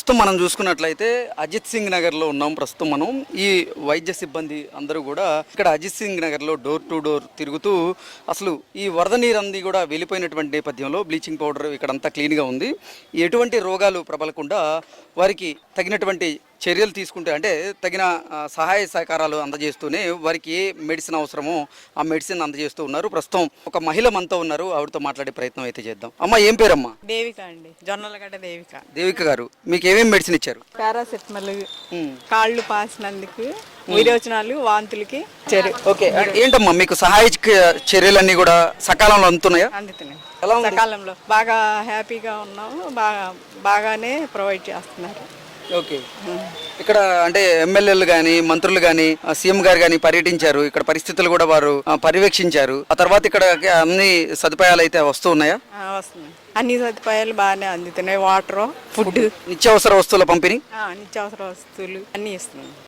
ప్రస్తుతం మనం చూసుకున్నట్లయితే అజిత్ సింగ్ నగర్లో ఉన్నాం. ప్రస్తుతం మనం ఈ వైద్య సిబ్బంది అందరూ కూడా ఇక్కడ అజిత్ సింగ్ నగర్లో డోర్ టు డోర్ తిరుగుతూ అసలు ఈ వరద నీరంది కూడా వెళ్ళిపోయినటువంటి నేపథ్యంలో బ్లీచింగ్ పౌడర్ ఇక్కడంతా క్లీన్గా ఉంది. ఎటువంటి రోగాలు ప్రబలకుండా వారికి తగినటువంటి చర్యలు తీసుకుంటే అంటే తగిన సహాయ సహకారాలు అందజేస్తూనే వారికి ఏ మెడిసిన్ అవసరమో ఆ మెడిసిన్ అందజేస్తూ ఉన్నారు. ప్రస్తుతం ఒక మహిళ మనతో ఉన్నారు, ఆవిడతో మాట్లాడే ప్రయత్నం అయితే చేద్దాం. అమ్మ ఏం పేరమ్మా? దేవిక అండి, జొన్నలగడ్డ దేవిక. దేవిక గారు, మీకు ఏమేమి మెడిసిన్ ఇచ్చారు? పారాసెటమాల్, కాళ్ళు పాసినందుకు, విరోచనాలు, వాంతులకి ఓకే, ఏంటమ్మా మీకు సహాయ చర్యలన్నీ కూడా సకాలంలో అందుతున్నాయా? అందుతున్నాయి. ఎలా ఉంది? సకాలంలో బాగా హ్యాపీగా ఉన్నాము, బాగానే ప్రొవైడ్ చేస్తున్నారు. ఓకే, ఇక్కడ అంటే ఎమ్మెల్యేలు కానీ మంత్రులు కానీ సీఎం గారు కానీ పర్యటించారు. ఇక్కడ పరిస్థితులు కూడా వారు పర్యవేక్షించారు. ఆ తర్వాత ఇక్కడ అన్ని సదుపాయాలు అయితే వస్తూ ఉన్నాయా? వస్తున్నాయి, అన్ని సదుపాయాలు బాగానే అందుతున్నాయి. వాటర్, ఫుడ్, నిత్యావసర వస్తువుల పంపిణీ, నిత్యావసర వస్తువులు అన్నీ ఇస్తున్నాయి.